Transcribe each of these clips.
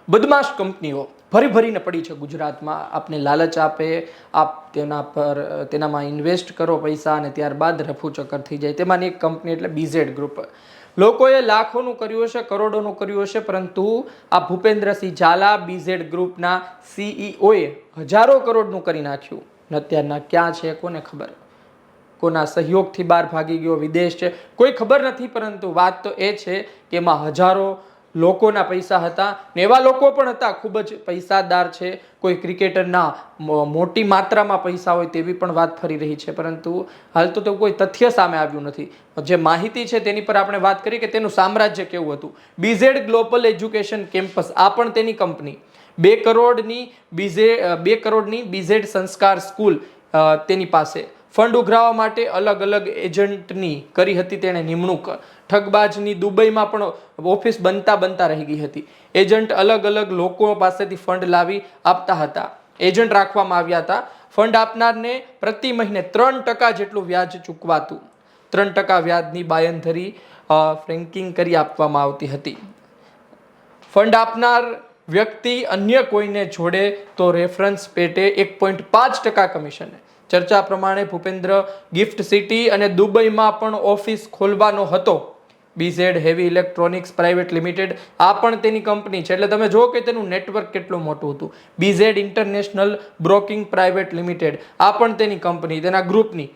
બદમાશ કંપનીઓ ભરી ભરીને પડી છે ગુજરાતમાં. આપને લાલચ આપે, આપ તેનામાં ઇન્વેસ્ટ કરો પૈસા અને ત્યારબાદ રફુચક્કર થઈ જાય. તેમાંની એક કંપની એટલે બીઝેડ ગ્રુપ. લોકોએ લાખોનું કર્યું હશે, કરોડોનું કર્યું હશે, પરંતુ આ ભૂપેન્દ્રસિંહ ઝાલા બીઝેડ ગ્રુપના સીઈઓએ હજારો કરોડનું કરી નાખ્યું. અત્યારના ક્યાં છે કોને ખબર, કોના સહયોગથી બહાર ભાગી ગયો, વિદેશ છે, કોઈ ખબર નથી. પરંતુ વાત તો એ છે કે એમાં હજારો લોકોના પૈસા હતા ને એવા લોકો પણ હતા ખૂબ જ પૈસાદાર છે. કોઈ ક્રિકેટરના મોટી માત્રામાં પૈસા હોય તેવી પણ વાત ફરી રહી છે, પરંતુ હાલ તો કોઈ તથ્ય સામે આવ્યું નથી. જે માહિતી છે તેની પર આપણે વાત કરી કે તેનું સામ્રાજ્ય કેવું હતું. બીઝેડ ગ્લોબલ એજ્યુકેશન કેમ્પસ, આ પણ તેની કંપની. 2 કરોડની બીઝેડ સંસ્કાર સ્કૂલ તેની પાસે. ફંડ ઉઘરાવવા માટે અલગ અલગ એજન્ટની કરી હતી તેણે નિમણૂક. ઠગબાજની દુબઈમાં પણ ઓફિસ બનતા રહી ગઈ હતી. એજન્ટ અલગ અલગ લોકો પાસેથી ફંડ લાવી આપતા હતા. એજન્ટ રાખવામાં આવ્યા હતા. ફંડ આપનારને પ્રતિ મહિને 3% જેટલું વ્યાજ ચૂકવાતું. 3% વ્યાજની બાંયધરી ફ્રેન્કિંગ કરી આપવામાં આવતી હતી. ફંડ આપનાર વ્યક્તિ અન્ય કોઈને જોડે તો રેફરન્સ પેટે 1.5% કમિશન. ચર્ચા પ્રમાણે ભૂપેન્દ્ર ગિફ્ટ સિટી અને દુબઈમાં પણ ઓફિસ ખોલવાનો હતો. BZ heavy electronics private limited, આ પણ તેની કંપની છે. એટલે તમે જુઓ કે તેનું નેટવર્ક કેટલું મોટું હતું. BZ international broking private limited, આ પણ તેની કંપની, તેના ગ્રુપની.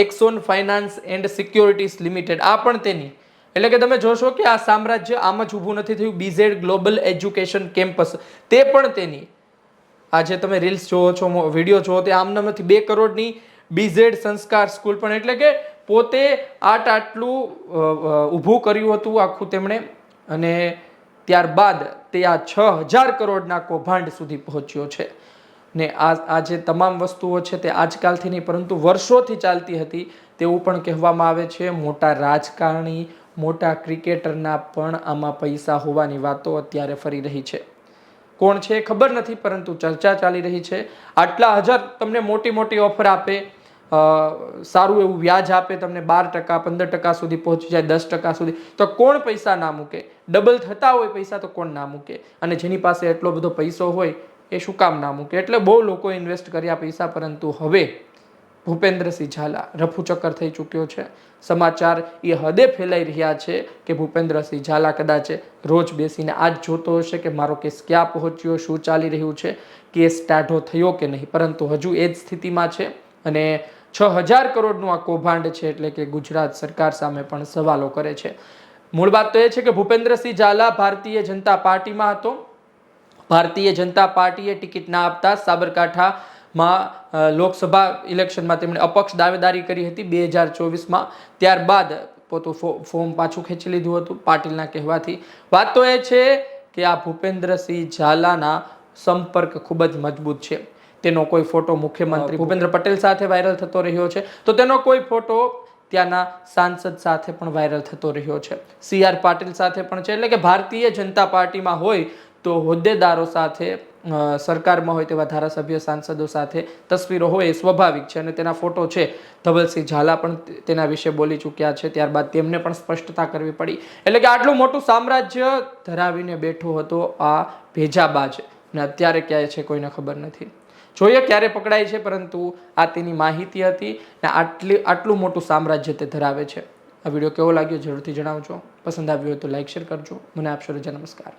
એક્સોન ફાઇનાન્સ એન્ડ સિક્યોરિટીઝ લિમિટેડ, આ પણ તેની. એટલે કે તમે જોશો કે આ સામ્રાજ્ય આમ જ ઊભું નથી થયું. બીઝેડ ગ્લોબલ એજ્યુકેશન કેમ્પસ, તે પણ તેની. આજે તમે રીલ્સ જોવો છો, વિડીયો જોવો, તે આમનામ નથી. 2 કરોડની બીઝેડ સંસ્કાર સ્કૂલ પણ. એટલે કે પોતે આટલું ઊભું કર્યું હતું આખું તેમણે, અને ત્યારબાદ તે આ 6000 કરોડના કૌભાંડ સુધી પહોંચ્યો છે. ને આ જે તમામ વસ્તુઓ છે તે આજકાલથી નહીં પરંતુ વર્ષોથી ચાલતી હતી તેવું પણ કહેવામાં આવે છે. મોટા રાજકારણી, મોટા ક્રિકેટરના પણ આમાં પૈસા હોવાની વાતો અત્યારે ફરી રહી છે. કોણ છે ખબર નથી, પરંતુ ચર્ચા ચાલી રહી છે. આટલા હજાર તમને મોટી મોટી ઓફર આપે, સારું એવું વ્યાજ આપે, તમને 12%, 15% સુધી પહોંચી જાય, 10% સુધી, તો કોણ પૈસા ના મૂકે? ડબલ થતા હોય પૈસા તો કોણ ના મૂકે? અને જેની પાસે એટલો બધો પૈસો હોય એ શું કામ ના મૂકે? એટલે બહુ લોકો ઇન્વેસ્ટ કર્યા પૈસા, પરંતુ હવે ભૂપેન્દ્રસિંહ ઝાલા રફુચક્કર થઈ ચૂક્યો છે. સમાચાર એ હદે ફેલાઈ રહ્યા છે કે ભૂપેન્દ્રસિંહ ઝાલા કદાચ રોજ બેસીને આજ જોતો હશે કે મારો કેસ ક્યાં પહોંચ્યો, શું ચાલી રહ્યું છે, કેસ ટાઢો થયો કે નહીં. પરંતુ હજુ એ જ સ્થિતિમાં છે અને 6000 કરોડનું આ કૌભાંડ છે. એટલે કે ગુજરાત સરકાર સામે પણ સવાલો કરે છે. મૂળ વાત તો એ છે કે ભૂપેન્દ્રસિંહ ઝાલા ભારતીય જનતા પાર્ટીમાં હતો. ભારતીય જનતા પાર્ટીએ ટિકિટ ના આપતા સાબરકાંઠામાં લોકસભા ઇલેક્શનમાં તેમણે અપક્ષ દાવેદારી કરી હતી 2024માં. ત્યારબાદ પોતું ફોર્મ પાછું ખેંચી લીધું હતું પાટીલના કહેવાથી. વાત તો એ છે કે આ ભૂપેન્દ્રસિંહ ઝાલાના સંપર્ક ખૂબ જ મજબૂત છે. તેનો કોઈ ફોટો મુખ્યમંત્રી ભૂપેન્દ્ર પટેલ સાથે વાયરલ થતો રહ્યો છે, તો તેનો કોઈ ફોટો ત્યાંના સાંસદ સાથે પણ વાયરલ થતો રહ્યો છે. CR પાટીલ સાથે પણ છે. એટલે કે ભારતીય જનતા પાર્ટીમાં હોય તો હોદ્દેદારો સાથે, સરકારમાં હોય તેવા ધારાસભ્ય સાંસદો સાથે તસવીરો હોય એ સ્વાભાવિક છે. અને તેના ફોટો છે. ધવલસિંહ ઝાલા પણ તેના વિશે બોલી ચૂક્યા છે. ત્યારબાદ તેમને પણ સ્પષ્ટતા કરવી પડી. એટલે કે આટલું મોટું સામ્રાજ્ય ધરાવીને બેઠો હતો આ ભેજાબાજ, ને અત્યારે ક્યાંય છે કોઈને ખબર નથી. જોઈએ ક્યારે પકડાય છે, પરંતુ આ તેની માહિતી હતી ને આટલું મોટું સામ્રાજ્ય તે ધરાવે છે. આ વિડીયો કેવો લાગ્યો જરૂરથી જણાવજો. પસંદ આવ્યો હોય તો લાઈક શેર કરજો. મને આપશો રજા. નમસ્કાર.